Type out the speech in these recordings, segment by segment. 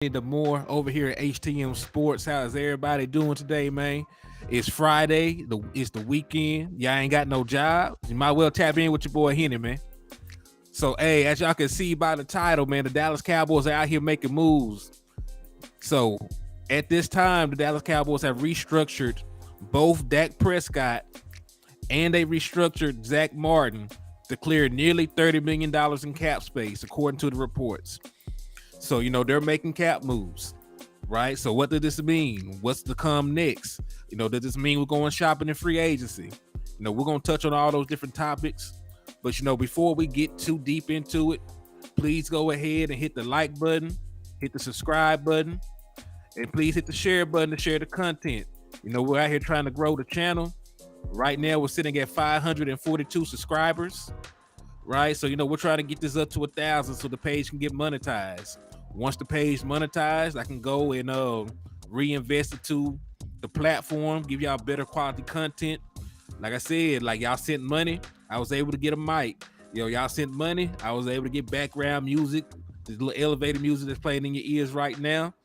Hennythemoor over here at HTM Sports. How is everybody doing today, man? It's Friday. It's the weekend. Y'all ain't got no job. You might well tap in with your boy Henny, man. So, hey, as y'all can see by the title, man, the Dallas Cowboys are out here making moves. So, at this time, the Dallas Cowboys have restructured both Dak Prescott and they restructured Zach Martin to clear nearly $30 million in cap space, according to the reports. So, they're making cap moves, right? So what does this mean? What's to come next? Does this mean we're going shopping in free agency? We're going to touch on all those different topics. But, before we get too deep into it, please go ahead and hit the like button, hit the subscribe button, and please hit the share button to share the content. We're out here trying to grow the channel. Right now, we're sitting at 542 subscribers, right? So, we're trying to get this up to 1,000 so the page can get monetized. Once the page monetized, I can go and reinvest it to the platform, give y'all better quality content. Like I said, like y'all sent money, I was able to get a mic. Y'all sent money, I was able to get background music, this little elevator music that's playing in your ears right now.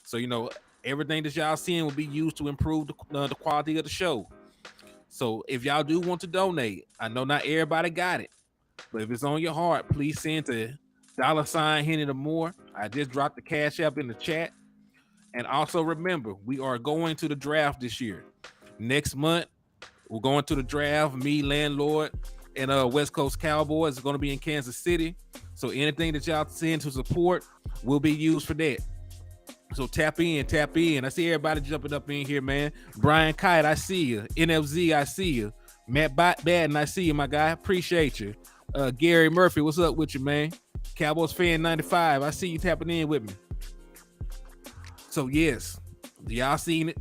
So, everything that y'all seeing will be used to improve the quality of the show. So if y'all do want to donate, I know not everybody got it, but if it's on your heart, please send to $Hennythemoor. I just dropped the Cash App in the chat. And also remember, we are going to the draft this year. Next month, we're going to the draft. Me, Landlord, and West Coast Cowboys are going to be in Kansas City. So anything that y'all send to support will be used for that. So tap in. I see everybody jumping up in here, man. Brian Kite, I see you. NFZ, I see you. Matt Batten, I see you, my guy. Appreciate you. Gary Murphy, what's up with you, man? Cowboys fan 95, I see you tapping in with me. So yes, y'all seen it.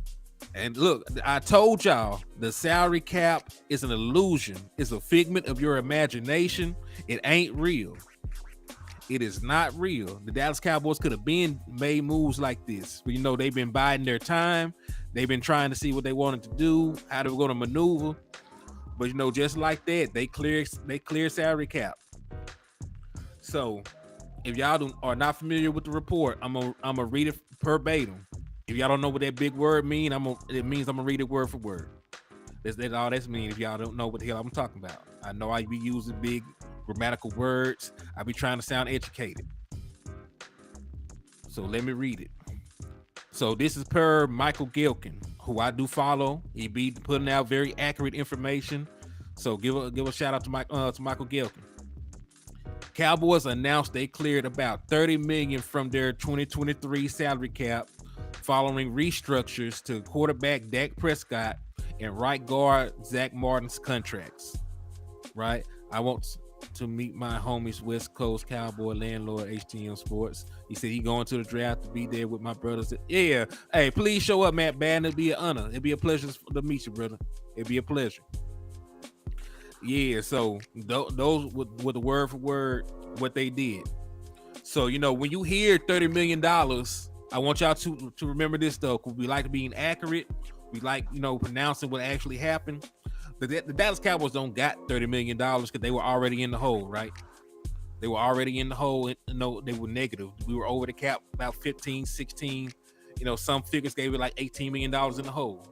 And look, I told y'all the salary cap is an illusion. It's a figment of your imagination. It ain't real. It is not real. The Dallas Cowboys could have been made moves like this. But, they've been biding their time. They've been trying to see what they wanted to do, how they were going to maneuver. But, just like that, they clear salary cap. So, if y'all are not familiar with the report, I'm gonna read it verbatim. If y'all don't know what that big word means, it means I'm gonna read it word for word. That's all that means. If y'all don't know what the hell I'm talking about, I know I be using big grammatical words. I be trying to sound educated. So let me read it. So this is per Michael Gilkin, who I do follow. He be putting out very accurate information. So give a shout out to Michael Gilkin. Cowboys announced they cleared about $30 million from their 2023 salary cap following restructures to quarterback Dak Prescott and right guard Zach Martin's contracts. Right? I want to meet my homies, West Coast Cowboy Landlord, HTM Sports. He said he going to the draft to be there with my brothers. Yeah. Hey, please show up, Matt Bann. It'd be an honor. It'd be a pleasure to meet you, brother. It'd be a pleasure. Yeah, so those with the word for word what they did. So when you hear $30 million, I want y'all to remember this though, because we like being accurate. We like pronouncing what actually happened. But the Dallas Cowboys don't got $30 million because they were already in the hole, right? They were already in the hole. They were negative. We were over the cap about 15, 16. Some figures gave it like $18 million in the hole.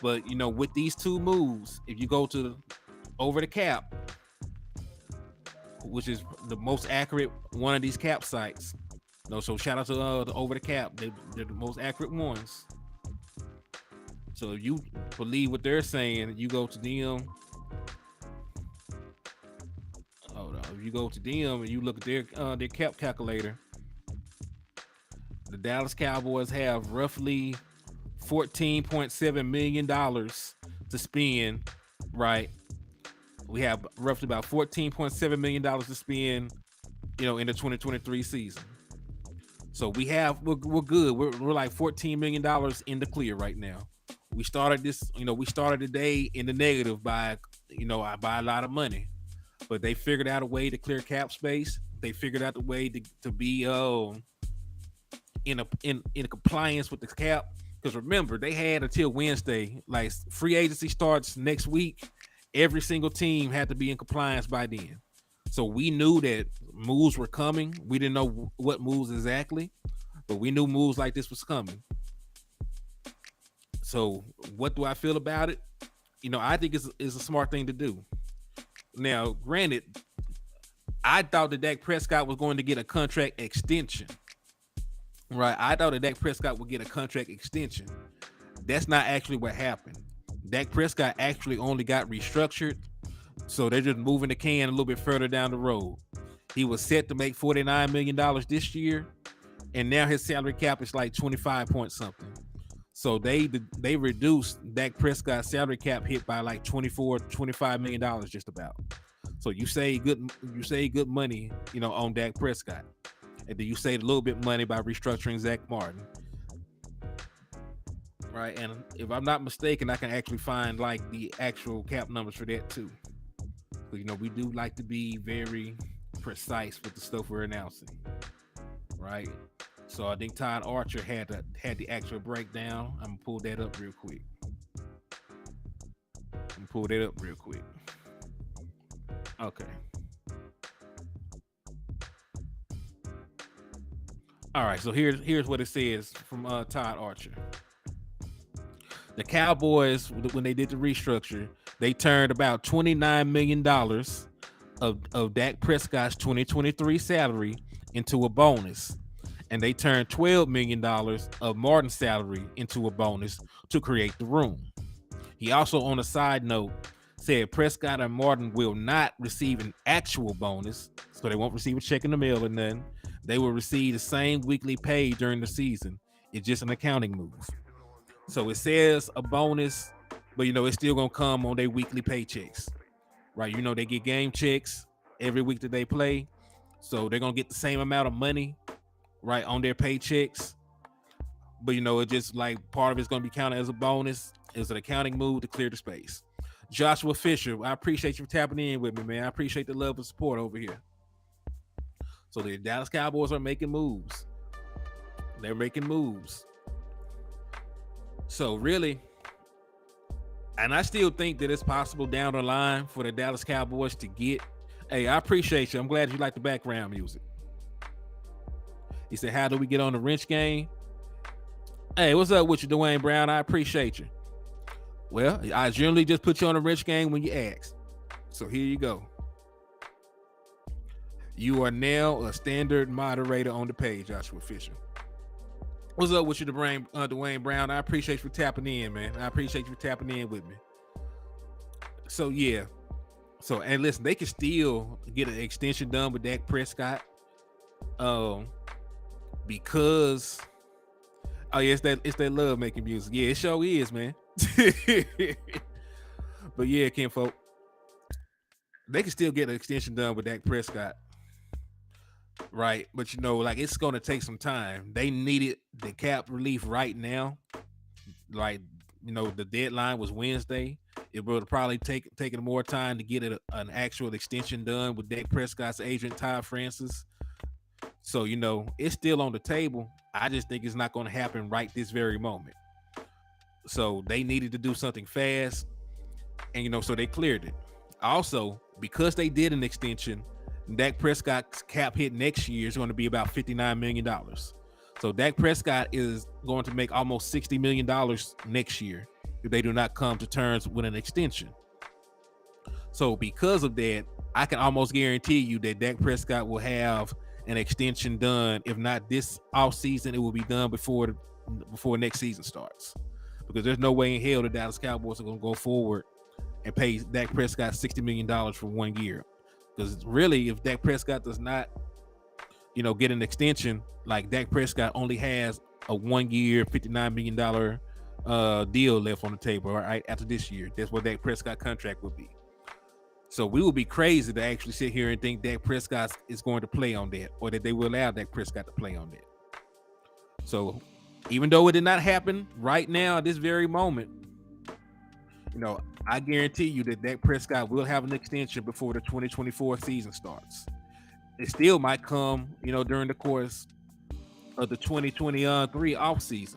But with these two moves, if you go to over the cap, which is the most accurate one of these cap sites. So shout out to the over the cap. They're the most accurate ones. So if you believe what they're saying, you go to them. Hold on. If you go to them and you look at their cap calculator, the Dallas Cowboys have roughly $14.7 million to spend, right? We have roughly about $14.7 million to spend, in the 2023 season. So we're good. We're like $14 million in the clear right now. We started the day in the negative by a lot of money, but they figured out a way to clear cap space. They figured out the way to be in compliance with the cap. Because remember, they had until Wednesday. Like free agency starts next week. Every single team had to be in compliance by then. So we knew that moves were coming. We didn't know what moves exactly. but we knew moves like this was coming. So what do I feel about it? I think it's a smart thing to do. Now, granted, I thought that Dak Prescott was going to get a contract extension. Right. I thought that Dak Prescott would get a contract extension. That's not actually what happened. Dak Prescott actually only got restructured. So they're just moving the can a little bit further down the road. He was set to make $49 million this year. And now his salary cap is like 25 point something. So they reduced Dak Prescott's salary cap hit by like $25 million just about. So you save good money, on Dak Prescott. And then you save a little bit of money by restructuring Zach Martin. Right. And if I'm not mistaken, I can actually find like the actual cap numbers for that too. But we do like to be very precise with the stuff we're announcing. Right. So I think Todd Archer had the actual breakdown. I'm gonna pull that up real quick. Okay. All right. So here's what it says from Todd Archer. The Cowboys, when they did the restructure, they turned about $29 million of Dak Prescott's 2023 salary into a bonus. And they turned $12 million of Martin's salary into a bonus to create the room. He also, on a side note, said Prescott and Martin will not receive an actual bonus, so they won't receive a check in the mail or nothing. They will receive the same weekly pay during the season. It's just an accounting move. So it says a bonus, but it's still gonna come on their weekly paychecks, right? They get game checks every week that they play, so they're gonna get the same amount of money, right, on their paychecks. But it just like part of it's gonna be counted as a bonus. It's an accounting move to clear the space. Joshua Fisher, I appreciate you tapping in with me, man. I appreciate the love and support over here. So the Dallas Cowboys are making moves. They're making moves. So really, and I still think that it's possible down the line for the Dallas Cowboys to get. Hey, I appreciate you. I'm glad you like the background music. He said, how do we get on the wrench game? Hey, what's up with you, Dwayne Brown? I appreciate you. Well, I generally just put you on the wrench game when you ask. So here you go. You are now a standard moderator on the page, Joshua Fisher. What's up with you, Dwayne Brown? I appreciate you for tapping in, man. I appreciate you for tapping in with me. So, yeah. So, and listen, they can still get an extension done with Dak Prescott. Because, yeah, it's that love making music. Yeah, it sure is, man. But yeah, kinfolk, they can still get an extension done with Dak Prescott. Right, but it's going to take some time. They needed the cap relief right now. Like, the deadline was Wednesday. It would have probably taken more time to get an actual extension done with Dak Prescott's agent, Todd Francis. So, it's still on the table. I just think it's not going to happen right this very moment. So they needed to do something fast, and so they cleared it. Also, because they did an extension, Dak Prescott's cap hit next year is going to be about $59 million. So Dak Prescott is going to make almost $60 million next year if they do not come to terms with an extension. So because of that, I can almost guarantee you that Dak Prescott will have an extension done. If not this offseason, it will be done before next season starts. Because there's no way in hell the Dallas Cowboys are going to go forward and pay Dak Prescott $60 million for 1 year. Because really, if Dak Prescott does not, get an extension, like Dak Prescott only has a 1 year, $59 million deal left on the table, right? After this year, that's what Dak Prescott contract would be. So we would be crazy to actually sit here and think Dak Prescott is going to play on that, or that they will allow Dak Prescott to play on that. So even though it did not happen right now at this very moment, I guarantee you that Dak Prescott will have an extension before the 2024 season starts. It still might come, during the course of the 2023 offseason,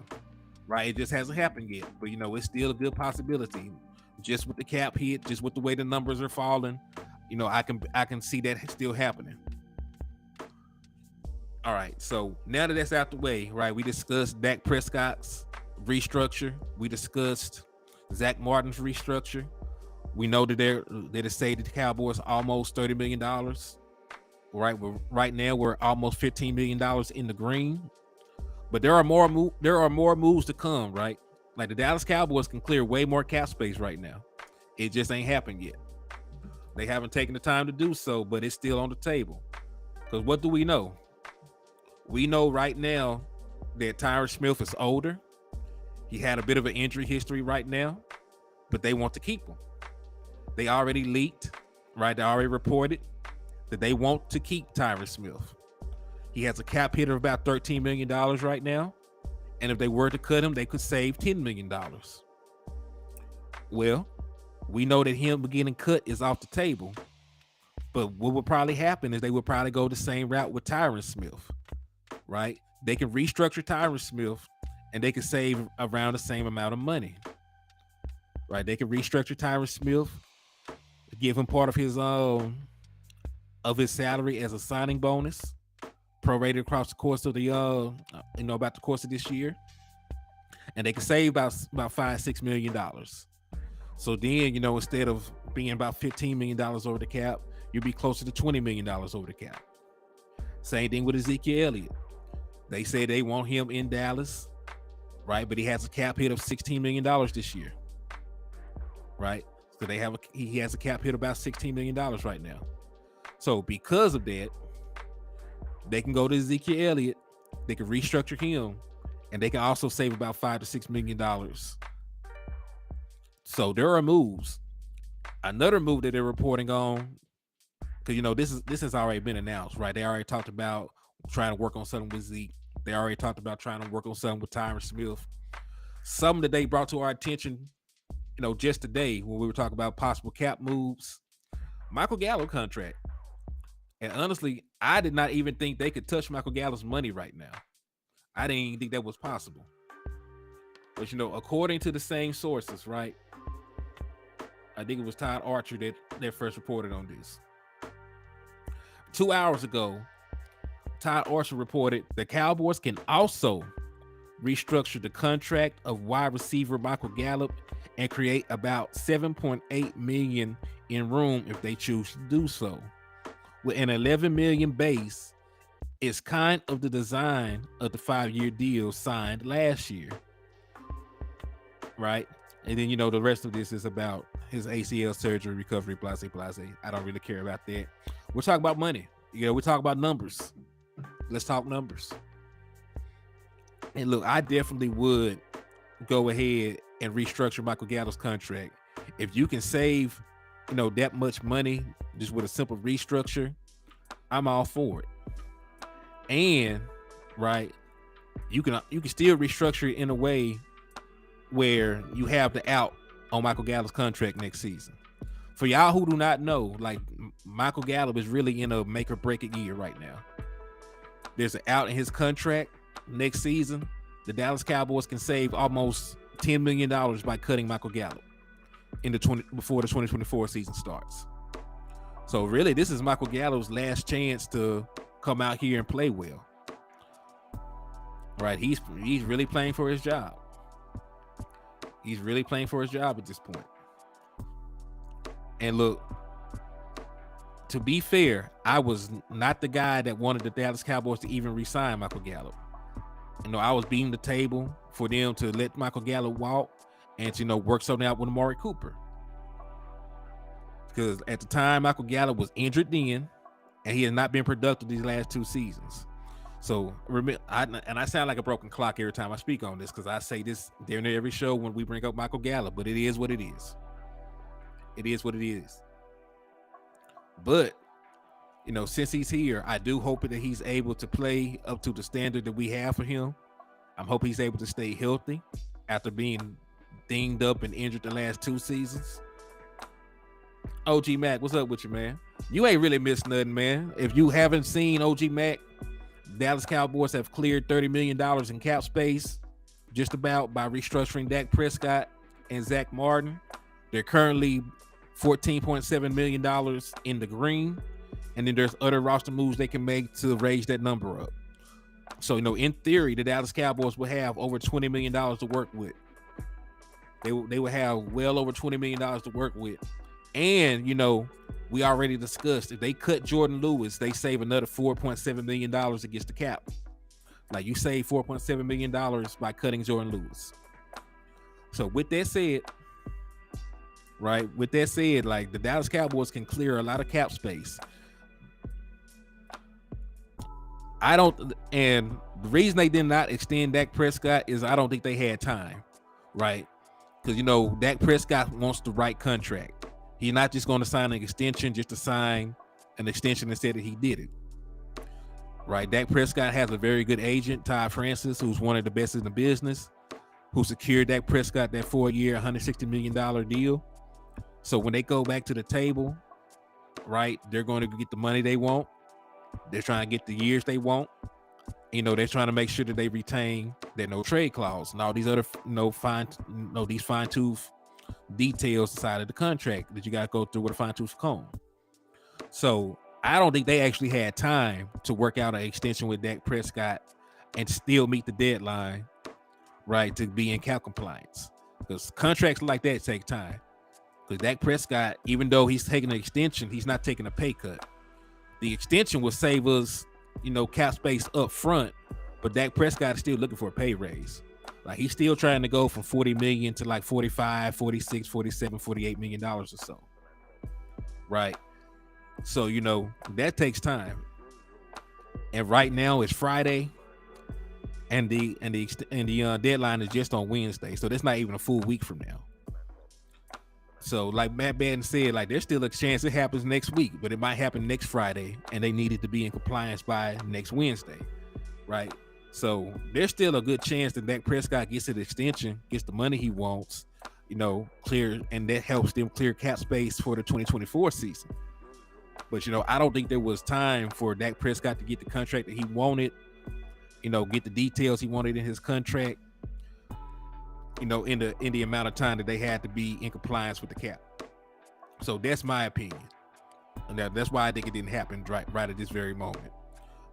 right? It just hasn't happened yet, but it's still a good possibility. Just with the cap hit, just with the way the numbers are falling, I can see that still happening. All right. So now that that's out the way, right? We discussed Dak Prescott's restructure. We discussed Zach Martin's restructure. We know that they say that the Cowboys almost $30 million. Right. Right now we're almost $15 million in the green. But there are more moves to come, right? Like the Dallas Cowboys can clear way more cap space right now. It just ain't happened yet. They haven't taken the time to do so, but it's still on the table. Because what do we know? We know right now that Tyron Smith is older. He had a bit of an injury history right now, but they want to keep him. They already leaked, right? They already reported that they want to keep Tyron Smith. He has a cap hit of about $13 million right now. And if they were to cut him, they could save $10 million. Well, we know that him getting cut is off the table. But what would probably happen is they would probably go the same route with Tyron Smith, right? They can restructure Tyron Smith and they can save around the same amount of money, right? They can restructure Tyron Smith, give him part of his salary as a signing bonus, prorated across the course of the about the course of this year, and they can save about $5-6 million. So then, instead of being about $15 million over the cap, you'll be closer to $20 million over the cap. Same thing with Ezekiel Elliott. They say they want him in Dallas, right? But he has a cap hit of $16 million this year, right? So he has a cap hit of about $16 million right now. So because of that, they can go to Ezekiel Elliott, they can restructure him, and they can also save about $5-6 million. So there are moves. Another move that they're reporting on, because this has already been announced, right? They already talked about trying to work on something with Zeke. They already talked about trying to work on something with Tyron Smith. Something that they brought to our attention, just today when we were talking about possible cap moves, Michael Gallup contract. And honestly, I did not even think they could touch Michael Gallup's money right now. I didn't even think that was possible. But, according to the same sources, right? I think it was Todd Archer that first reported on this. 2 hours ago, Todd Archer reported the Cowboys can also restructure the contract of wide receiver Michael Gallup and create about $7.8 million in room if they choose to do so. With an $11 million base, is kind of the design of the 5-year deal signed last year, right? And then the rest of this is about his ACL surgery, recovery, blase. I don't really care about that. We're talking about money. We're talking about numbers. Let's talk numbers. And look, I definitely would go ahead and restructure Michael Gallup's contract. If you can save, that much money just with a simple restructure, I'm all for it. And right, you can still restructure it in a way where you have the out on Michael Gallup's contract next season. For y'all who do not know, like Michael Gallup is really in a make or break it year right now. There's an out in his contract next season. The Dallas Cowboys can save almost $10 million by cutting Michael Gallup before the 2024 season starts. So really, this is Michael Gallup's last chance to come out here and play well. Right? He's really playing for his job. He's really playing for his job at this point. And look, to be fair, I was not the guy that wanted the Dallas Cowboys to even re-sign Michael Gallup. I was beating the table for them to let Michael Gallup walk and to, work something out with Amari Cooper. Because at the time, Michael Gallup was injured then, and he has not been productive these last 2 seasons. So remember, I sound like a broken clock every time I speak on this because I say this during every show when we bring up Michael Gallup, but it is what it is. It is what it is. But, since he's here, I do hope that he's able to play up to the standard that we have for him. I'm hoping he's able to stay healthy after being dinged up and injured the last 2 seasons. OG Mac, what's up with you, man? You ain't really missed nothing, man. If you haven't seen OG Mac, Dallas Cowboys have cleared $30 million in cap space just about by restructuring Dak Prescott and Zach Martin. They're currently $14.7 million in the green. And then there's other roster moves they can make to raise that number up. So, in theory, the Dallas Cowboys will have over $20 million to work with. They would have well over $20 million to work with. And, we already discussed, if they cut Jordan Lewis, they save another $4.7 million against the cap. Like, you save $4.7 million by cutting Jordan Lewis. So with that said, like, the Dallas Cowboys can clear a lot of cap space. And the reason they did not extend Dak Prescott is I don't think they had time, right? Because, Dak Prescott wants the right contract. He's not just going to sign an extension just to sign an extension and say that he did it, right? Dak Prescott has a very good agent, Todd Francis, who's one of the best in the business, who secured Dak Prescott that 4-year, $160 million deal. So when they go back to the table, right, they're going to get the money they want. They're trying to get the years they want. They're trying to make sure that they retain their no trade clause and all these other these fine tooth details inside of the contract that you got to go through with a fine tooth comb. So I don't think they actually had time to work out an extension with Dak Prescott and still meet the deadline, right, to be in cap compliance. Because contracts like that take time. Because Dak Prescott, even though he's taking an extension, he's not taking a pay cut. The extension will save us, cap space up front, but Dak Prescott is still looking for a pay raise. Like, he's still trying to go from $40 million to like $45, $46, $47, $48 million or so. Right. So, that takes time. And right now it's Friday, and the deadline is just on Wednesday. So that's not even a full week from now. So like Matt Batten said, like, there's still a chance it happens next week, but it might happen next Friday, and they needed to be in compliance by next Wednesday, right? So there's still a good chance that Dak Prescott gets an extension, gets the money he wants, clear, and that helps them clear cap space for the 2024 season. But, I don't think there was time for Dak Prescott to get the contract that he wanted, get the details he wanted in his contract, in the amount of time that they had to be in compliance with the cap. So that's my opinion. And that's why I think it didn't happen right at this very moment.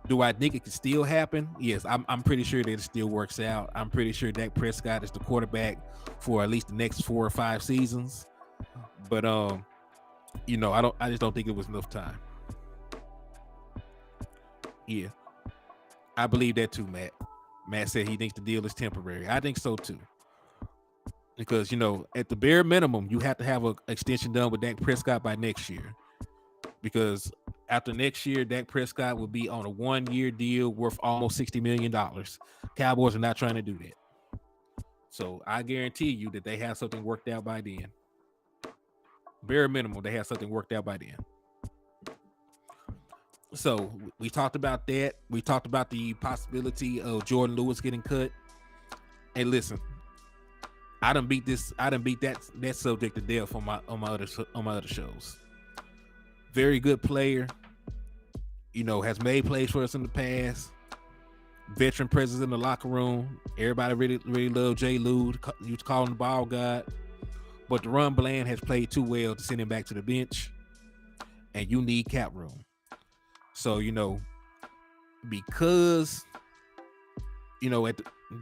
Do I think it could still happen? Yes, I'm pretty sure that it still works out. I'm pretty sure Dak Prescott is the quarterback for at least the next 4 or 5 seasons. But I just don't think it was enough time. Yeah. I believe that too, Matt. Matt said he thinks the deal is temporary. I think so too. Because, at the bare minimum, you have to have an extension done with Dak Prescott by next year. Because after next year, Dak Prescott will be on a 1-year deal worth almost $60 million. Cowboys are not trying to do that. So I guarantee you that they have something worked out by then. Bare minimum, they have something worked out by then. So we talked about that. We talked about the possibility of Jordan Lewis getting cut. Hey, listen. I done beat that subject to death on my other shows. Very good player, has made plays for us in the past. Veteran presence in the locker room. Everybody really loved Jay Lou. You call him the ball god, but Deron Bland has played too well to send him back to the bench, and you need cap room. So because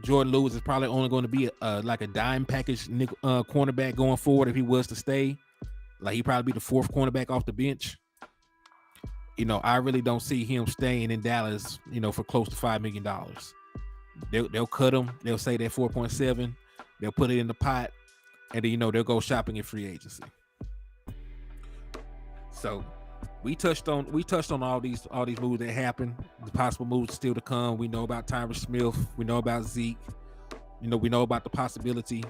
Jordan Lewis is probably only going to be like a dime package cornerback going forward if he was to stay. Like, he'd probably be the 4th cornerback off the bench. I really don't see him staying in Dallas, for close to $5 million. They'll cut him. They'll say they're 4.7. They'll put it in the pot, and then they'll go shopping in free agency. So we touched on all these moves that happened, the possible moves still to come. We know about Tyron Smith. We know about Zeke. We know about the possibility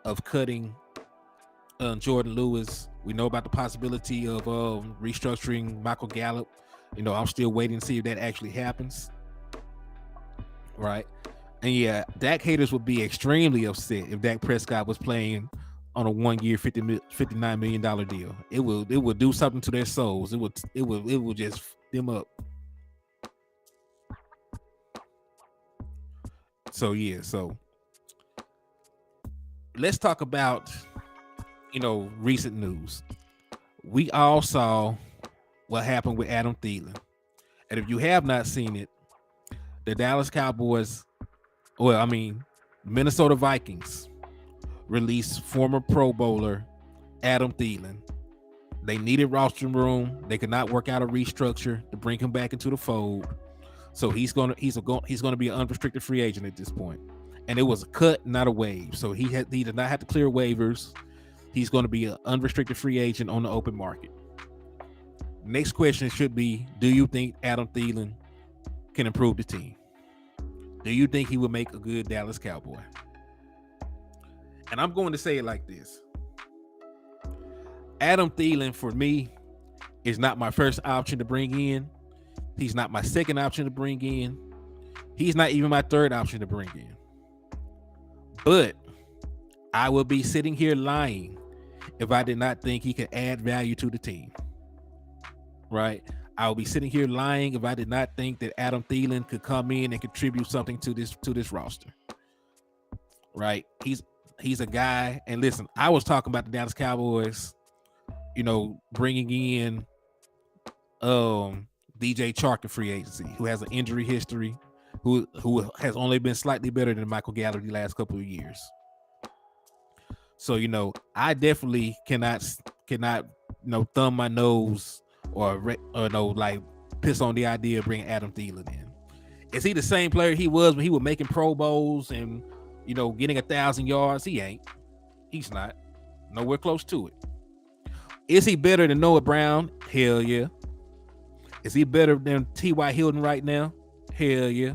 of cutting Jordan Lewis. We know about the possibility of restructuring Michael Gallup. I'm still waiting to see if that actually happens. Right. And yeah, Dak haters would be extremely upset if Dak Prescott was playing on a 1-year $59 million deal. It will do something to their souls. It will just f them up. So yeah, so let's talk about recent news. We all saw what happened with Adam Thielen. And if you have not seen it, the Dallas Cowboys, well, I mean, Minnesota Vikings released former Pro Bowler Adam Thielen. They needed roster room. They could not work out a restructure to bring him back into the fold. So he's gonna be an unrestricted free agent at this point. And it was a cut, not a waive. So he did not have to clear waivers. He's going to be an unrestricted free agent on the open market. Next question should be: do you think Adam Thielen can improve the team? Do you think he would make a good Dallas Cowboy? And I'm going to say it like this: Adam Thielen, for me, is not my first option to bring in. He's not my second option to bring in. He's not even my third option to bring in. But I will be sitting here lying if I did not think he could add value to the team. Right? I will be sitting here lying if I did not think that Adam Thielen could come in and contribute something to this roster. Right? He's a guy, and listen, I was talking about the Dallas Cowboys, bringing in DJ Chark in free agency, who has an injury history, who has only been slightly better than Michael Gallup the last couple of years. So, I definitely cannot thumb my nose or piss on the idea of bringing Adam Thielen in. Is he the same player he was when he was making Pro Bowls and, getting 1,000 yards? He ain't. He's not. Nowhere close to it. Is he better than Noah Brown? Hell yeah. Is he better than T.Y. Hilton right now? Hell yeah.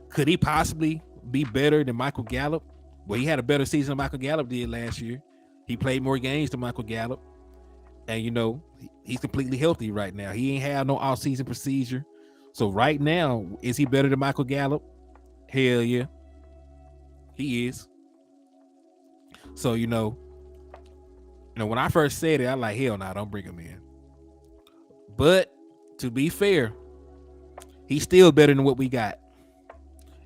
Could he possibly be better than Michael Gallup? Well, he had a better season than Michael Gallup did last year. He played more games than Michael Gallup. And, he's completely healthy right now. He ain't had no offseason procedure. So right now, is he better than Michael Gallup? Hell yeah. He is. So, when I first said it, I like, hell no, don't bring him in. But to be fair, he's still better than what we got.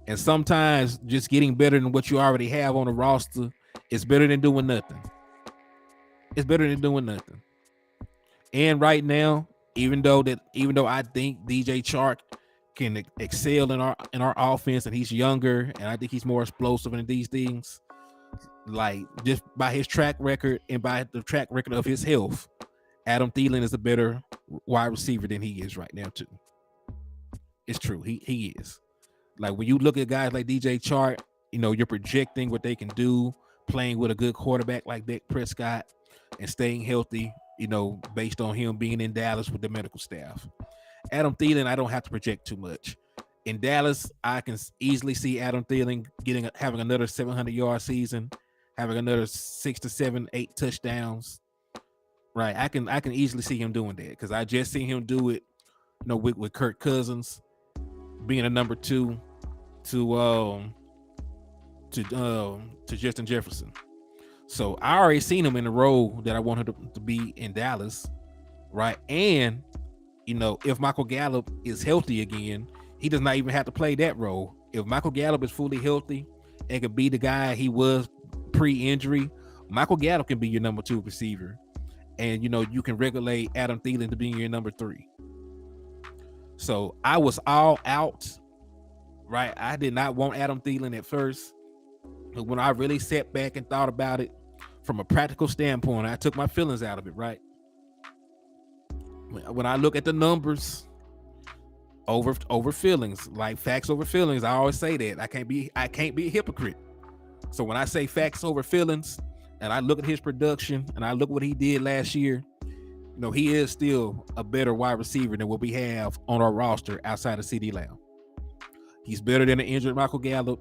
And sometimes just getting better than what you already have on the roster is better than doing nothing. It's better than doing nothing. And right now, even though I think DJ Chark can excel in our offense, and he's younger, and I think he's more explosive in these things, like just by his track record and by the track record of his health, Adam Thielen is a better wide receiver than he is right now too. It's true. He is. Like when you look at guys like DJ Chark, you're projecting what they can do playing with a good quarterback like Dak Prescott and staying healthy, based on him being in Dallas with the medical staff. Adam Thielen, I don't have to project too much. In Dallas, I can easily see Adam Thielen having another 700-yard season, having another 6 to 7, 8 touchdowns. Right, I can easily see him doing that because I just seen him do it, with Kirk Cousins being a number 2 to Justin Jefferson. So I already seen him in the role that I want him to be in Dallas, right? And if Michael Gallup is healthy again, he does not even have to play that role. If Michael Gallup is fully healthy and can be the guy he was pre-injury, Michael Gallup can be your number 2 receiver. And, you can regulate Adam Thielen to being your number 3. So I was all out, right? I did not want Adam Thielen at first. But when I really sat back and thought about it from a practical standpoint, I took my feelings out of it, right? When I look at the numbers over feelings, like facts over feelings, I always say that. I can't be a hypocrite. So when I say facts over feelings, and I look at his production, and I look what he did last year, he is still a better wide receiver than what we have on our roster outside of CeeDee Lamb. He's better than an injured Michael Gallup.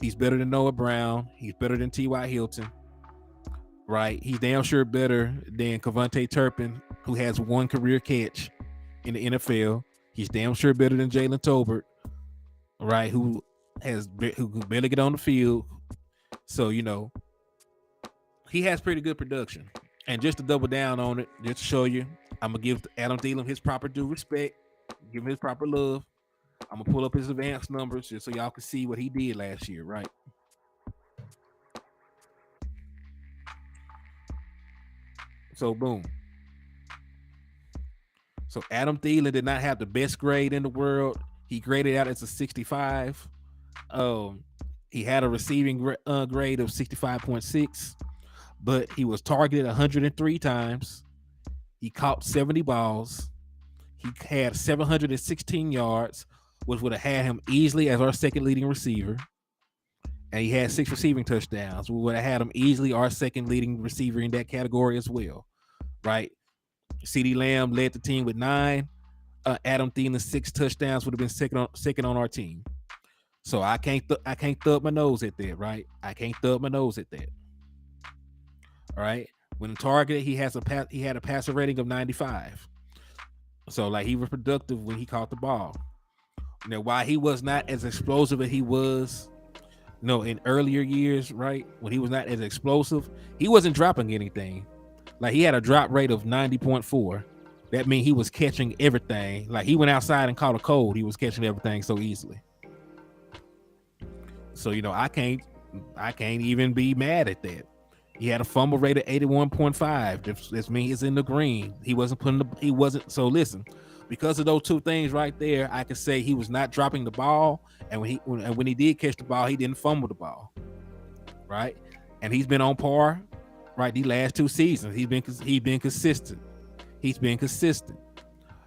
He's better than Noah Brown. He's better than T.Y. Hilton. Right? He's damn sure better than Kevontae Turpin, who has 1 career catch in the NFL. He's damn sure better than Jalen Tolbert, right? Who can barely get on the field. So, he has pretty good production. And just to double down on it, just to show you, I'm going to give Adam Thielen his proper due respect, give him his proper love. I'm going to pull up his advanced numbers just so y'all can see what he did last year, right? So, boom. So, Adam Thielen did not have the best grade in the world. He graded out as a 65. Um, he had a receiving grade of 65.6, but he was targeted 103 times. He caught 70 balls. He had 716 yards, which would have had him easily as our second leading receiver. And he had 6 receiving touchdowns. We would have had him easily our second leading receiver in that category as well, right? CeeDee Lamb led the team with 9. Adam Thielen 6 touchdowns would have been second on our team. So I can't thumb my nose at that, right? I can't thumb my nose at that. All right. When targeted, he had a passer rating of 95. So like he was productive when he caught the ball. Now, why he was not as explosive as he was, in earlier years, right? When he was not as explosive, he wasn't dropping anything. Like he had a drop rate of 90.4. That means he was catching everything. Like he went outside and caught a cold. He was catching everything so easily. So, I can't even be mad at that. He had a fumble rate of 81.5. This means he's in the green. So listen, because of those two things right there, I can say he was not dropping the ball. And when he did catch the ball, he didn't fumble the ball. Right. And he's been on par, right? These last 2 seasons, he's been consistent. He's been consistent.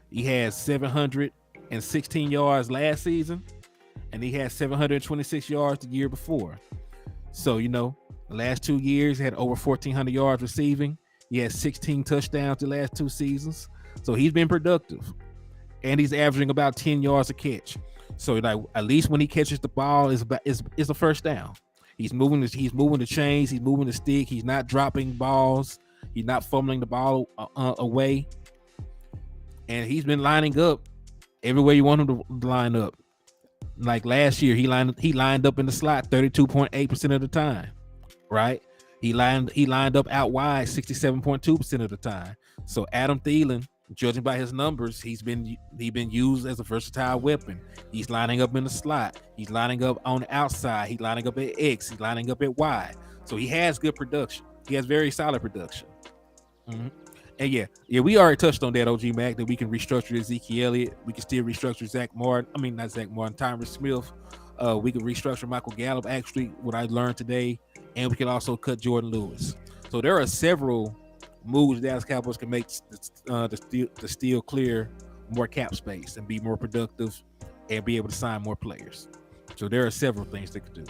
He had 716 yards last season, and he had 726 yards the year before. So, the last 2 years, he had over 1,400 yards receiving. He had 16 touchdowns the last 2 seasons. So he's been productive. And he's averaging about 10 yards a catch. So like at least when he catches the ball, it's a first down. He's moving the chains, he's moving the stick, he's not dropping balls, he's not fumbling the ball away. And he's been lining up everywhere you want him to line up. Like last year, he lined up in the slot 32.8% of the time, right? He lined up out wide 67.2% of the time. So Adam Thielen, judging by his numbers, he's been used as a versatile weapon. He's lining up in the slot. He's lining up on the outside. He's lining up at X. He's lining up at Y. So he has good production. He has very solid production. Mm-hmm. And yeah, we already touched on that, OG Mac, that we can restructure Ezekiel Elliott. We can still restructure not Zach Martin, Tyron Smith. We can restructure Michael Gallup, actually, what I learned today. And we can also cut Jordan Lewis. So there are several moves the Dallas Cowboys can make to still clear more cap space and be more productive and be able to sign more players. So there are several things they could do.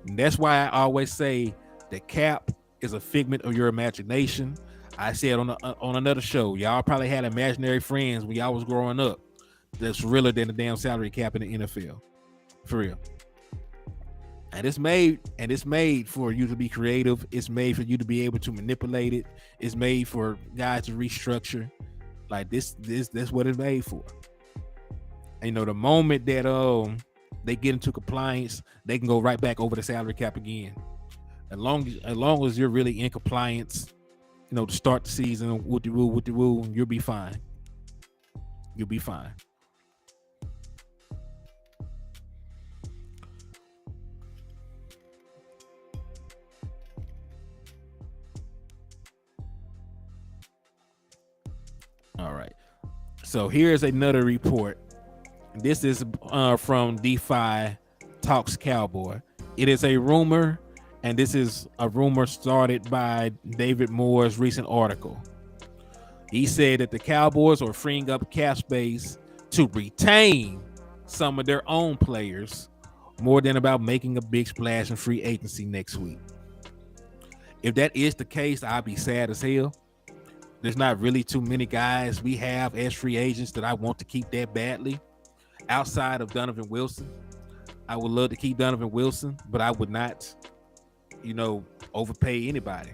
And that's why I always say the cap is a figment of your imagination. I said on another show, y'all probably had imaginary friends when y'all was growing up that's realer than the damn salary cap in the NFL. For real. And it's made for you to be creative. It's made for you to be able to manipulate it. It's made for guys to restructure. Like that's what it's made for. And, the moment that they get into compliance, they can go right back over the salary cap again. As long as you're really in compliance, to start the season with the rule, you'll be fine. You'll be fine. All right. So here's another report. This is from DeFi Talks Cowboy. It is a rumor, and this is a rumor started by David Moore's recent article. He said that the Cowboys are freeing up cap space to retain some of their own players more than about making a big splash in free agency next week. If that is the case, I'll be sad as hell. There's not really too many guys we have as free agents that I want to keep that badly. Outside of Donovan Wilson, I would love to keep Donovan Wilson, but I would not, overpay anybody.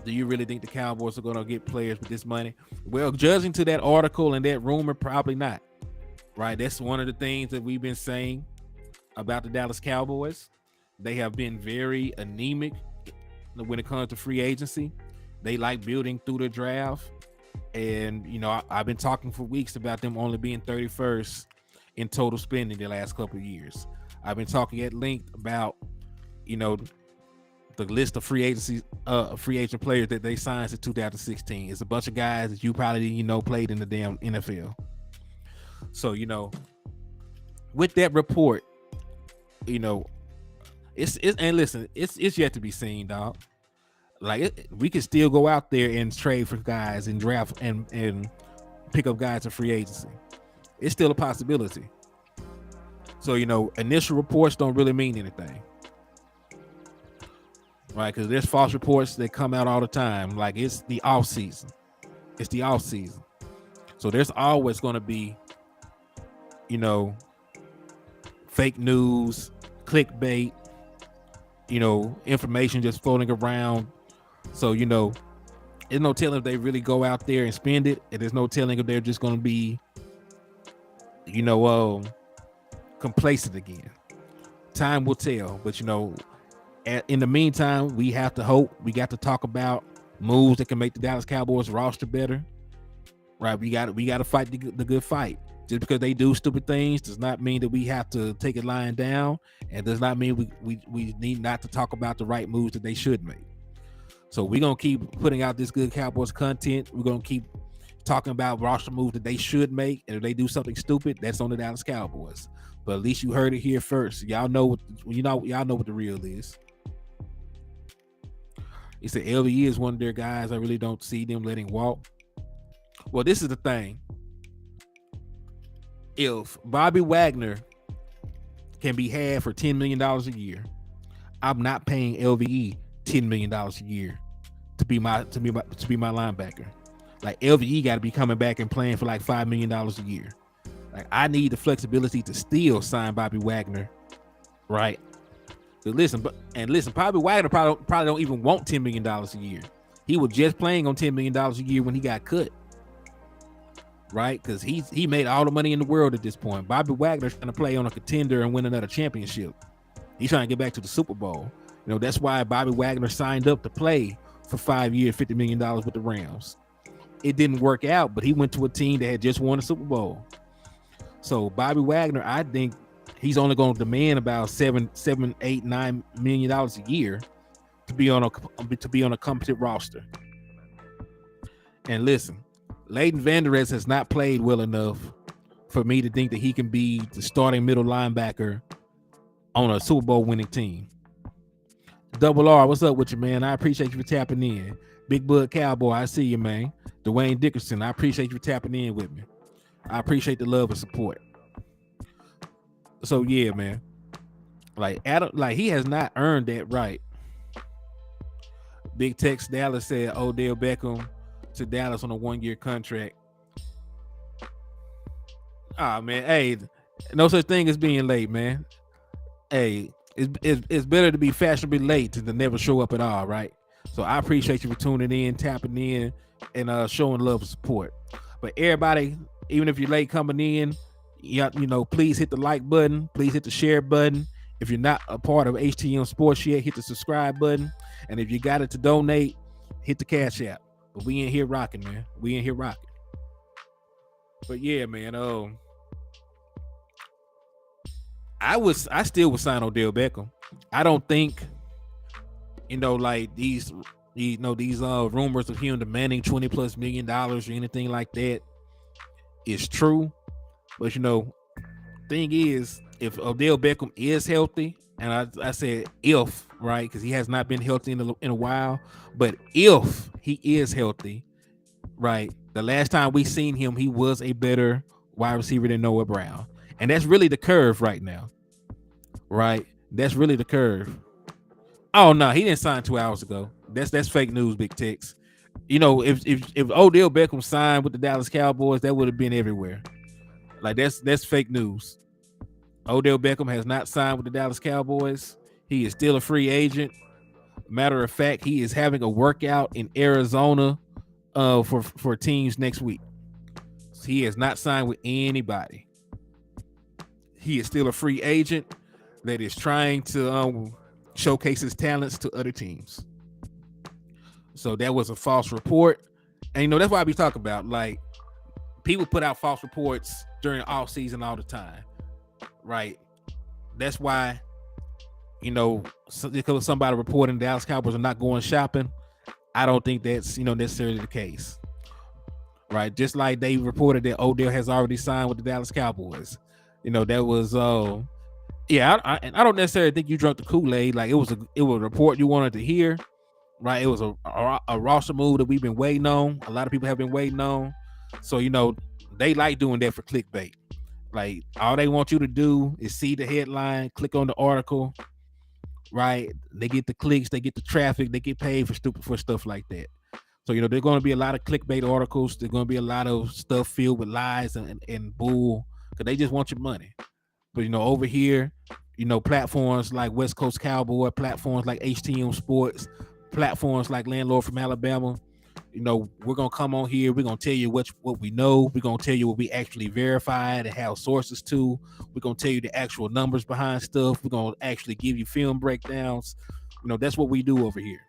Do you really think the Cowboys are going to get players with this money? Well, judging to that article and that rumor, probably not. Right? That's one of the things that we've been saying about the Dallas Cowboys. They have been very anemic when it comes to free agency. They like building through the draft. And, I've been talking for weeks about them only being 31st in total spending the last couple of years. I've been talking at length about, the list of free agent players that they signed in 2016. It's a bunch of guys that you probably, played in the damn NFL. So, with that report, it's and listen, it's yet to be seen, dog. Like we can still go out there and trade for guys and draft and pick up guys in free agency. It's still a possibility. So, initial reports don't really mean anything. Right? Because there's false reports that come out all the time. Like it's the offseason. It's the offseason. So there's always going to be, fake news, clickbait, information just floating around. So, there's no telling if they really go out there and spend it. And there's no telling if they're just going to be, complacent again. Time will tell. But, in the meantime, we have to hope. We got to talk about moves that can make the Dallas Cowboys roster better. Right? We got to fight the good fight. Just because they do stupid things does not mean that we have to take it lying down, and does not mean we need not to talk about the right moves that they should make. So we're going to keep putting out this good Cowboys content. We're going to keep talking about roster moves that they should make, and if they do something stupid, that's on the Dallas Cowboys. But at least you heard it here first. Y'all know y'all know what the real is. He said LVE is one of their guys. I really don't see them letting walk. Well, this is the thing. If Bobby Wagner can be had for $10 million a year, I'm not paying LVE $10 million a year to be my linebacker. Like LVE got to be coming back and playing for like $5 million a year. Like I need the flexibility to still sign Bobby Wagner, right? But listen, Bobby Wagner probably don't even want $10 million a year. He was just playing on $10 million a year when he got cut. Right, because he made all the money in the world at this point. Bobby Wagner's trying to play on a contender and win another championship. He's trying to get back to the Super Bowl. That's why Bobby Wagner signed up to play for 5 years, $50 million with the Rams. It didn't work out, but he went to a team that had just won the Super Bowl. So Bobby Wagner, I think he's only going to demand about $7, $8, $9 million a year to be on a competent roster. And listen, Leighton Vander Esch has not played well enough for me to think that he can be the starting middle linebacker on a Super Bowl winning team. Double R, what's up with you, man? I appreciate you for tapping in. Big Bud Cowboy, I see you, man. Dwayne Dickerson, I appreciate you for tapping in with me. I appreciate the love and support. So yeah, man. Like Adam, like he has not earned that right. Big Tex Dallas said Odell Beckham to Dallas on a 1-year contract. Man, hey, no such thing as being late, man. Hey, it's better to be fashionably late than to never show up at all, right? So I appreciate you for tuning in, tapping in, and showing love and support. But everybody, even if you're late coming in, please hit the like button, please hit the share button. If you're not a part of HTM Sports yet, hit the subscribe button. And if you got it to donate, hit the Cash App. But we in here rocking, man. We in here rocking. But yeah, man. I still would sign Odell Beckham. I don't think, like these rumors of him demanding $20+ million or anything like that is true. But thing is, if Odell Beckham is healthy, and I said if, right, because he has not been healthy in a while, but if he is healthy, right, the last time we seen him, he was a better wide receiver than Noah Brown. And that's really the curve right now, right? That's really the curve. Oh, no, he didn't sign 2 hours ago. That's fake news, Big Tex. If Odell Beckham signed with the Dallas Cowboys, that would have been everywhere. Like, that's fake news. Odell Beckham has not signed with the Dallas Cowboys. He is still a free agent. Matter of fact, he is having a workout in Arizona for teams next week. So he has not signed with anybody. He is still a free agent that is trying to showcase his talents to other teams. So that was a false report. And that's why we talk about, like, people put out false reports during the offseason all the time. Right. That's why, because somebody reporting the Dallas Cowboys are not going shopping, I don't think that's, necessarily the case. right? Just like they reported that Odell has already signed with the Dallas Cowboys. That was yeah. I don't necessarily think you drunk the Kool-Aid. Like it was a report you wanted to hear, right? It was a roster move that we've been waiting on. A lot of people have been waiting on. So they like doing that for clickbait. Like all they want you to do is see the headline, click on the article, right? They get the clicks, they get the traffic, they get paid for stuff like that. So there're going to be a lot of clickbait articles. There's going to be a lot of stuff filled with lies and bull because they just want your money. But over here, platforms like West Coast Cowboy, platforms like HTM Sports, platforms like Landlord from Alabama, we're gonna come on here. We're gonna tell you what we know. We're gonna tell you what we actually verified and have sources to. We're gonna tell you the actual numbers behind stuff. We're gonna actually give you film breakdowns. That's what we do over here.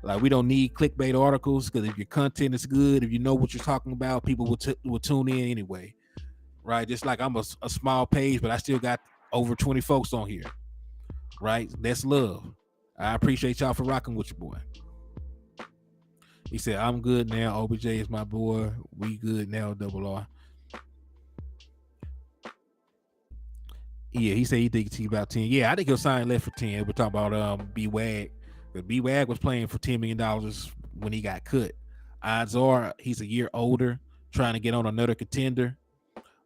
Like we don't need clickbait articles because if your content is good, if you know what you're talking about, people will tune in anyway, right? Just like I'm a small page, but I still got over 20 folks on here, right? That's love. I appreciate y'all for rocking with your boy. He said, I'm good now. OBJ is my boy. We good now, Double R. Yeah, he said he thinks he's about 10. Yeah, I think he'll sign left for 10. We're talking about B-Wag. B-Wag was playing for $10 million when he got cut. Odds are he's a year older, trying to get on another contender,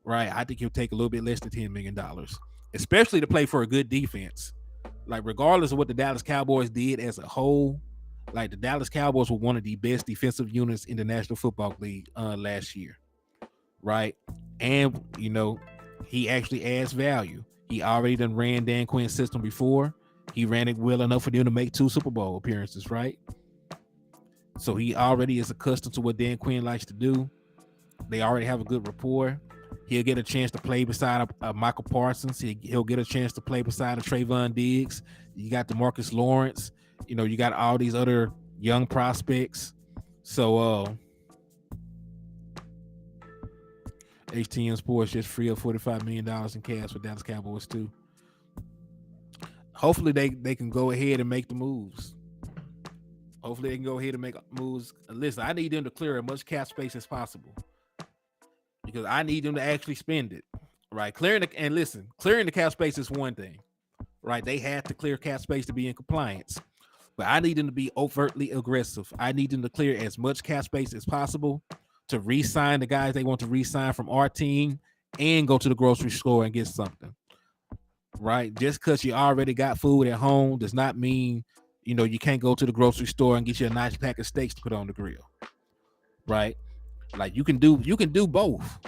right? I think he'll take a little bit less than $10 million, especially to play for a good defense. Like, regardless of what the Dallas Cowboys did as a whole, like the Dallas Cowboys were one of the best defensive units in the National Football League last year, right? And, he actually adds value. He already done ran Dan Quinn's system before. He ran it well enough for them to make 2 Super Bowl appearances, right? So he already is accustomed to what Dan Quinn likes to do. They already have a good rapport. He'll get a chance to play beside a Michael Parsons. He'll get a chance to play beside a Trayvon Diggs. You got DeMarcus Lawrence. You got all these other young prospects. So HTN Sports just free up $45 million in cash for Dallas Cowboys too. Hopefully they can go ahead and make the moves. Hopefully they can go ahead and make moves. Listen, I need them to clear as much cap space as possible because I need them to actually spend it, right? Clearing the cap space is one thing, right? They have to clear cap space to be in compliance, but I need them to be overtly aggressive. I need them to clear as much cap space as possible to re-sign the guys they want to re-sign from our team and go to the grocery store and get something, right? Just because you already got food at home does not mean you can't go to the grocery store and get you a nice pack of steaks to put on the grill, right? Like you can do both.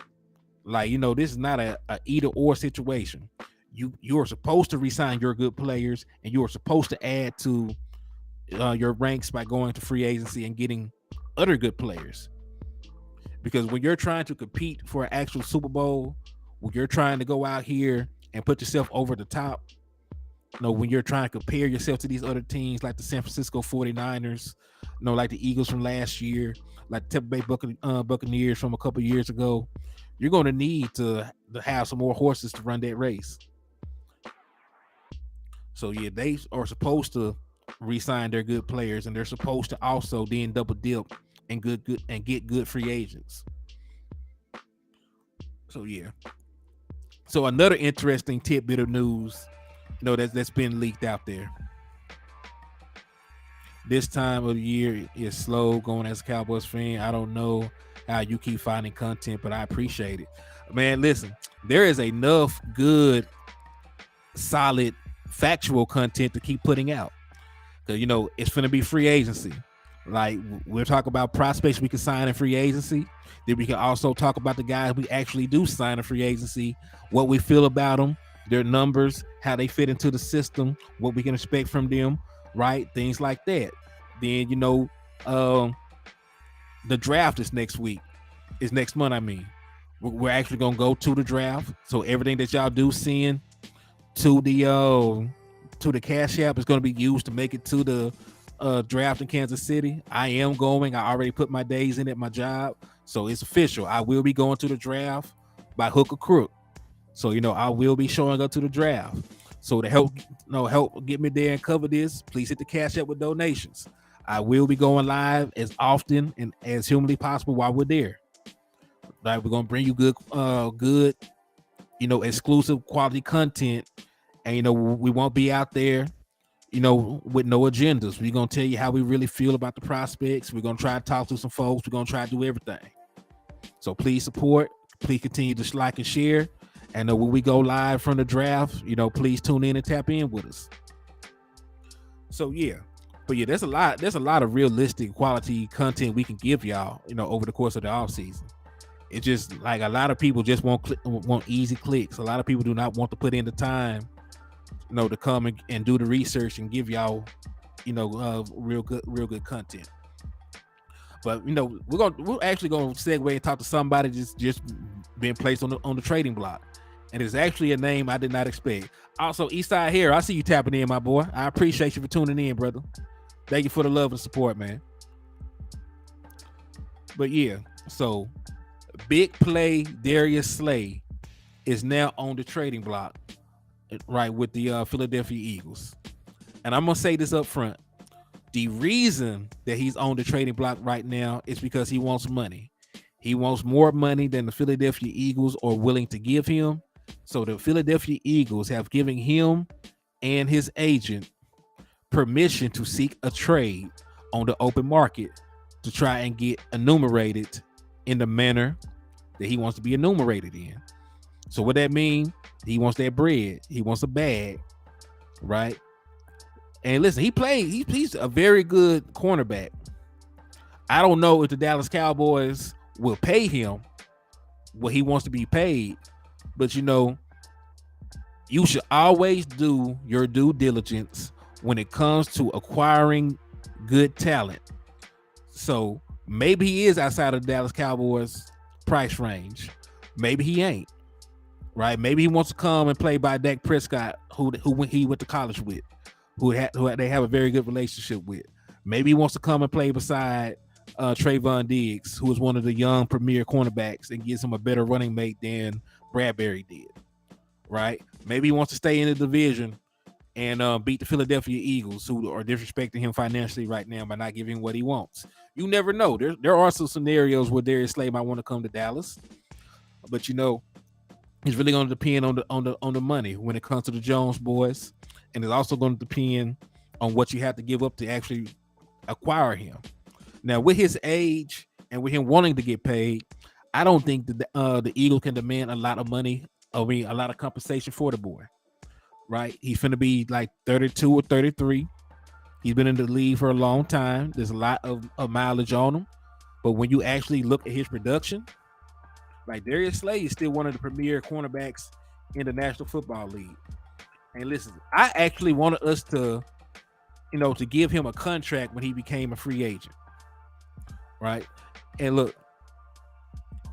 Like this is not a either or situation. You are supposed to re-sign your good players, and you are supposed to add to your ranks by going to free agency and getting other good players. Because when you're trying to compete for an actual Super Bowl, when you're trying to go out here and put yourself over the top, when you're trying to compare yourself to these other teams like the San Francisco 49ers, like the Eagles from last year, like the Tampa Bay Buccaneers from a couple years ago, you're going to need to have some more horses to run that race. So yeah, they are supposed to re-sign their good players, and they're supposed to also then double dip and get good free agents. So yeah. So another interesting tidbit of news, that's been leaked out there. This time of the year is slow going as a Cowboys fan. I don't know how you keep finding content, but I appreciate it. Man, listen, there is enough good, solid, factual content to keep putting out. Because, it's going to be free agency. Like, we'll talk about prospects we can sign in free agency. Then we can also talk about the guys we actually do sign in free agency, what we feel about them, their numbers, how they fit into the system, what we can expect from them, right? Things like that. Then, the draft is next month. I mean, we're actually going to go to the draft. So everything that y'all do send to the Cash App is going to be used to make it to the draft in Kansas City. I am going. I already put my days in at my job. So it's official. I will be going to the draft by hook or crook. So, I will be showing up to the draft. So to help get me there and cover this, please hit the Cash App with donations. I will be going live as often and as humanly possible while we're there. Like, we're gonna bring you good, exclusive quality content, and we won't be out there, with no agendas. We're gonna tell you how we really feel about the prospects. We're gonna try to talk to some folks. We're gonna try to do everything. So please support. Please continue to like and share. And when we go live from the draft, please tune in and tap in with us. So yeah. But yeah, there's a lot of realistic quality content we can give y'all, over the course of the offseason. It's just like a lot of people just want easy clicks. A lot of people do not want to put in the time, to come and do the research and give y'all, real good content. But we're actually gonna segue and talk to somebody just being placed on the trading block, and it's actually a name I did not expect. Also, Eastside here, I see you tapping in, my boy. I appreciate you for tuning in, brother. Thank you for the love and support, man. But yeah, so big play Darius Slay is now on the trading block, right, with the Philadelphia Eagles. And I'm gonna say this up front. The reason that he's on the trading block right now is because he wants money. He wants more money than the Philadelphia Eagles are willing to give him. So the Philadelphia Eagles have given him and his agent permission to seek a trade on the open market to try and get enumerated in the manner that he wants to be enumerated in. So what that means, he wants that bread. He wants a bag, right? And listen, he's a very good cornerback. I don't know if the Dallas Cowboys will pay him what he wants to be paid, but you should always do your due diligence when it comes to acquiring good talent. So maybe he is outside of the Dallas Cowboys price range. Maybe he ain't, right? Maybe he wants to come and play by Dak Prescott, who he went to college with. Who they have a very good relationship with. Maybe he wants to come and play beside Trayvon Diggs, who is one of the young premier cornerbacks, and gives him a better running mate than Bradbury did, right? Maybe he wants to stay in the division and beat the Philadelphia Eagles, who are disrespecting him financially right now by not giving him what he wants. You never know. There are some scenarios where Darius Slay might want to come to Dallas, but it's really going to depend on the money when it comes to the Jones boys. And it's also going to depend on what you have to give up to actually acquire him. Now, with his age and with him wanting to get paid, I don't think that the Eagles can demand a lot of money. I mean, a lot of compensation for the boy, right? He's finna be like 32 or 33. He's been in the league for a long time. There's a lot of mileage on him. But when you actually look at his production, like Darius Slay is still one of the premier cornerbacks in the National Football League. And listen, I actually wanted us to give him a contract when he became a free agent, right? And look,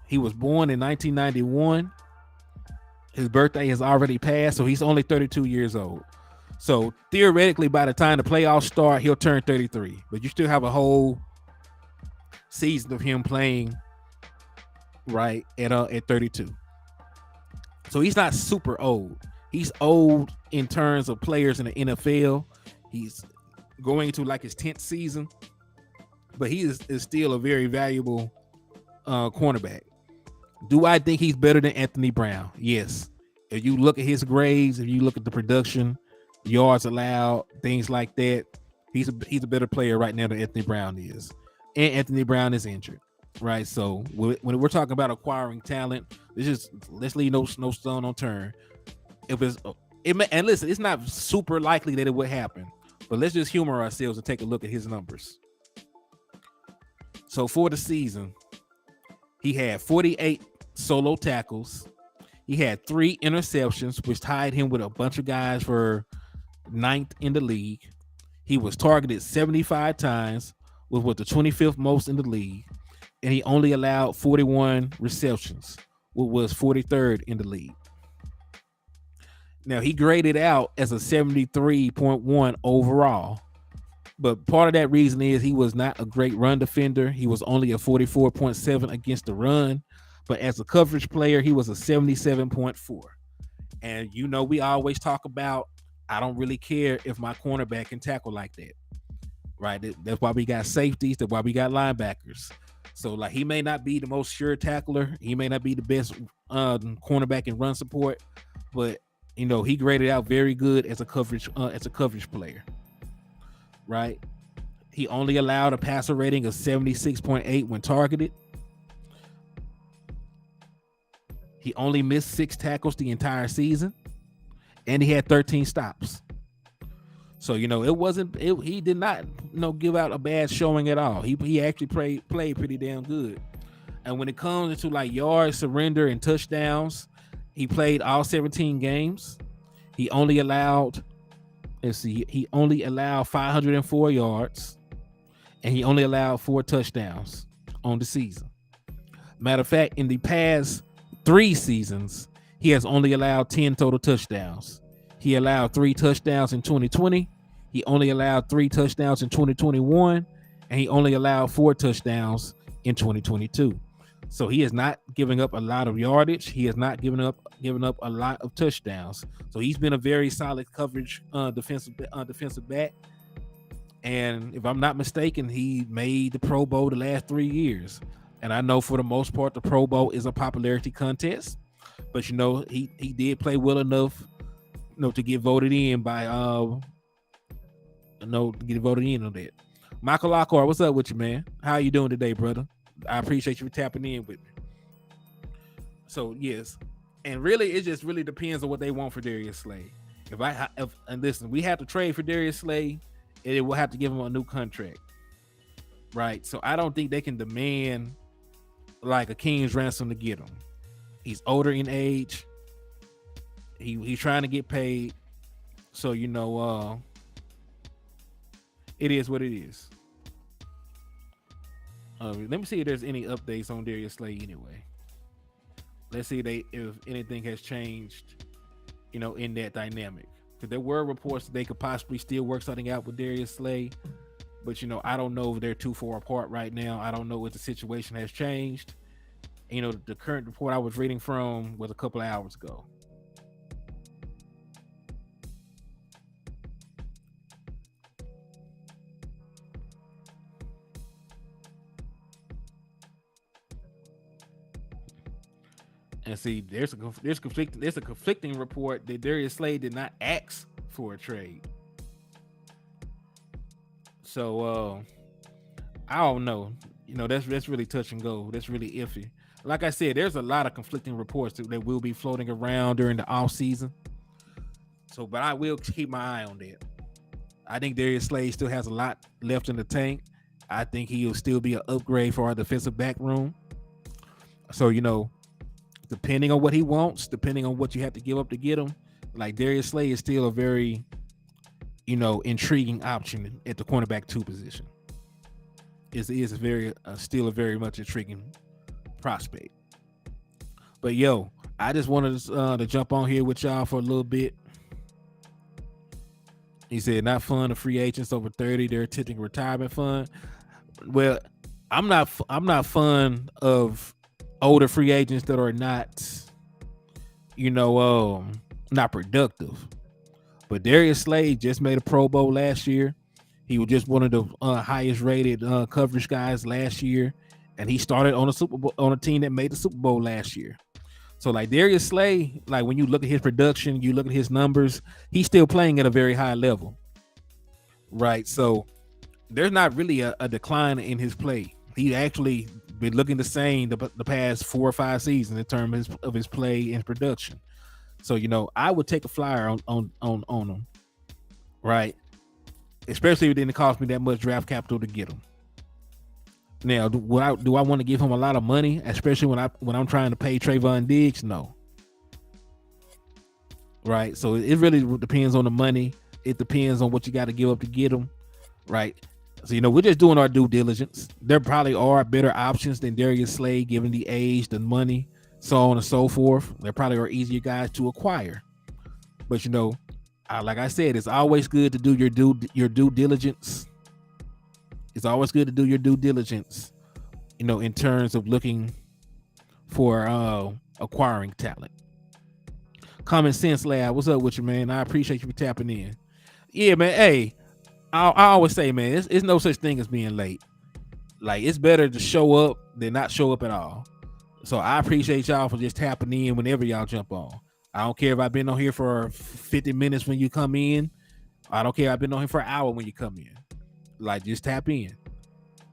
he was born in 1991. His birthday has already passed, so he's only 32 years old. So theoretically, by the time the playoffs start, he'll turn 33. But you still have a whole season of him playing, right, at 32. So he's not super old. He's old in terms of players in the NFL. He's going into like his 10th season, but he is still a very valuable cornerback. Do I think he's better than Anthony Brown? Yes. If you look at his grades, if you look at the production, yards allowed, things like that, he's a better player right now than Anthony Brown is. And Anthony Brown is injured, right? So when we're talking about acquiring talent, let's leave no stone unturned. And listen, it's not super likely that it would happen, but let's just humor ourselves and take a look at his numbers. So for the season, he had 48 solo tackles. He had 3 interceptions, which tied him with a bunch of guys for 9th in the league. He was targeted 75 times, which was the 25th most in the league, and he only allowed 41 receptions, which was 43rd in the league. Now, he graded out as a 73.1 overall, but part of that reason is he was not a great run defender. He was only a 44.7 against the run, but as a coverage player, he was a 77.4. And we always talk about, I don't really care if my cornerback can tackle like that. right? That's why we got safeties. That's why we got linebackers. So like he may not be the most sure tackler. He may not be the best cornerback in run support, but he graded out very good as a coverage player, right? He only allowed a passer rating of 76.8 when targeted. He only missed 6 tackles the entire season, and he had 13 stops. So he did not give out a bad showing at all. He actually played pretty damn good. And when it comes into like yards, surrender, and touchdowns, he played all 17 games. He only allowed 504 yards, and he only allowed 4 touchdowns on the season. Matter of fact, in the past 3 seasons, he has only allowed 10 total touchdowns. He allowed 3 touchdowns in 2020. He only allowed 3 touchdowns in 2021, and he only allowed 4 touchdowns in 2022. So he is not giving up a lot of yardage. He has not given up a lot of touchdowns. So he's been a very solid coverage defensive back. And if I'm not mistaken, he made the Pro Bowl the last 3 years. And I know for the most part, the Pro Bowl is a popularity contest. But he did play well enough, to get voted in by to get voted in on that. Michael Lockhart, what's up with you, man? How you doing today, brother? I appreciate you for tapping in with me. So yes, and really, it just really depends on what they want for Darius Slay. And listen, we have to trade for Darius Slay, and it will have to give him a new contract, right? So I don't think they can demand like a king's ransom to get him. He's older in age. He's trying to get paid, so it is what it is. Let me see if there's any updates on Darius Slay anyway. Let's see if anything has changed, in that dynamic. Because there were reports that they could possibly still work something out with Darius Slay, but I don't know if they're too far apart right now. I don't know if the situation has changed. The current report I was reading from was a couple of hours ago. And see, there's a conflicting report that Darius Slay did not ask for a trade. So I don't know. That's really touch and go. That's really iffy. Like I said, there's a lot of conflicting reports that will be floating around during the offseason. So, but I will keep my eye on that. I think Darius Slay still has a lot left in the tank. I think he'll still be an upgrade for our defensive back room. So, depending on what he wants, depending on what you have to give up to get him, like Darius Slay is still a very, intriguing option at the cornerback 2 position. Is still a very much intriguing prospect. But I just wanted to jump on here with y'all for a little bit. He said, not fun of free agents over 30. They're attempting retirement fund. Well, I'm not fun of older free agents that are not, not productive. But Darius Slay just made a Pro Bowl last year. He was just one of the highest rated coverage guys last year, and he started on a team that made the Super Bowl last year. So like Darius Slay, like when you look at his production, you look at his numbers, he's still playing at a very high level, right? So there's not really a decline in his play. He actually been looking the same the past 4 or 5 seasons in terms of his play and production. So I would take a flyer on him, right? Especially if it didn't cost me that much draft capital to get him. Now, do I want to give him a lot of money, especially when I'm trying to pay Trayvon Diggs? No. Right? So it really depends on the money. It depends on what you got to give up to get him. Right? So, we're just doing our due diligence. There probably are better options than Darius Slay, given the age, the money, so on and so forth. There probably are easier guys to acquire. But, like I said, it's always good to do your due diligence. It's always good to do your due diligence, in terms of looking for acquiring talent. Common Sense Lab, what's up with you, man? I appreciate you for tapping in. Yeah, man. Hey, I always say, man, it's no such thing as being late. Like, it's better to show up than not show up at all. So I appreciate y'all for just tapping in whenever y'all jump on. I don't care if I've been on here for 50 minutes when you come in. I don't care if I've been on here for an hour when you come in. Like, just tap in.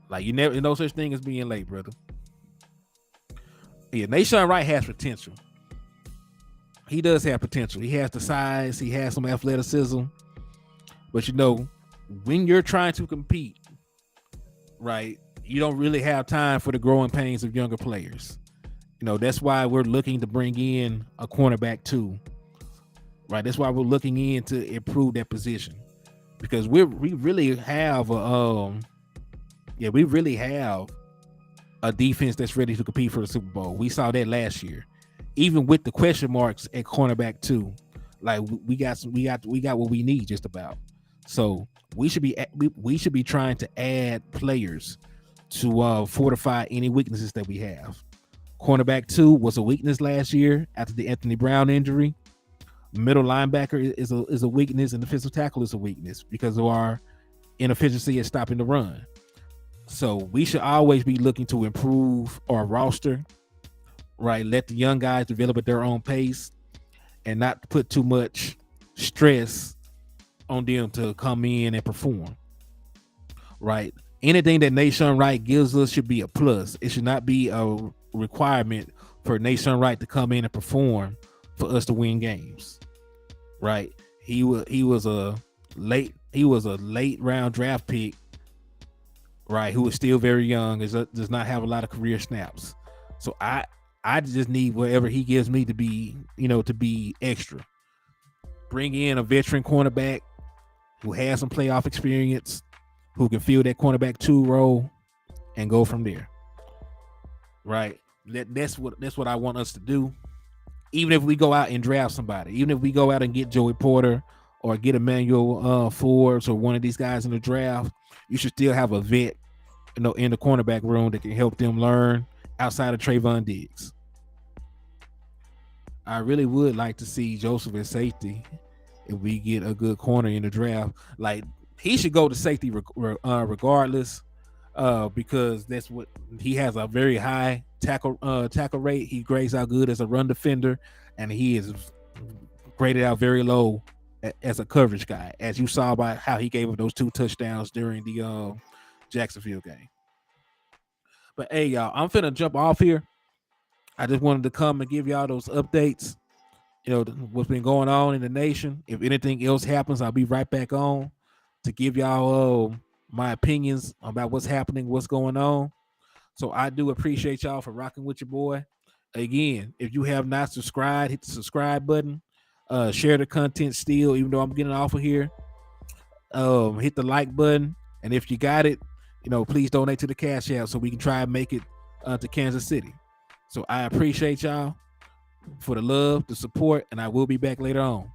Like, no such thing as being late, brother. Yeah, Nation Wright has potential. He does have potential. He has the size. He has some athleticism. But, when you're trying to compete, right, you don't really have time for the growing pains of younger players. That's why we're looking to bring in a cornerback too, right? That's why we're looking in to improve that position, because we really have a defense that's ready to compete for the Super Bowl. We saw that last year, even with the question marks at cornerback too. Like, we got what we need just about. So we should be trying to add players to fortify any weaknesses that we have. Cornerback 2 was a weakness last year after the Anthony Brown injury. Middle linebacker is a weakness, and defensive tackle is a weakness because of our inefficiency at stopping the run. So we should always be looking to improve our roster, right? Let the young guys develop at their own pace and not put too much stress on them to come in and perform, right? Anything that Nation Wright gives us should be a plus. It should not be a requirement for Nation Wright to come in and perform for us to win games, right? He was a late round draft pick, right? Who is still very young, does not have a lot of career snaps. So I just need whatever he gives me to be extra. Bring in a veteran cornerback who has some playoff experience, who can fill that cornerback 2 role, and go from there. Right? That's what I want us to do. Even if we go out and draft somebody, even if we go out and get Joey Porter or get Emmanuel Forbes or one of these guys in the draft, you should still have a vet, in the cornerback room that can help them learn outside of Trayvon Diggs. I really would like to see Joseph at safety if we get a good corner in the draft. Like, he should go to safety regardless, because that's what he has, a very high tackle rate. He grades out good as a run defender, and he is graded out very low as a coverage guy, as you saw by how he gave up those 2 touchdowns during the Jacksonville game. But hey, y'all, I'm finna jump off here. I just wanted to come and give y'all those updates, what's been going on in the nation. If anything else happens, I'll be right back on to give y'all my opinions about what's happening, what's going on. So I do appreciate y'all for rocking with your boy. Again, if you have not subscribed, hit the subscribe button. Share the content still, even though I'm getting off of here. Hit the like button. And if you got it, please donate to the Cash App so we can try and make it to Kansas City. So I appreciate y'all for the love, the support, and I will be back later on.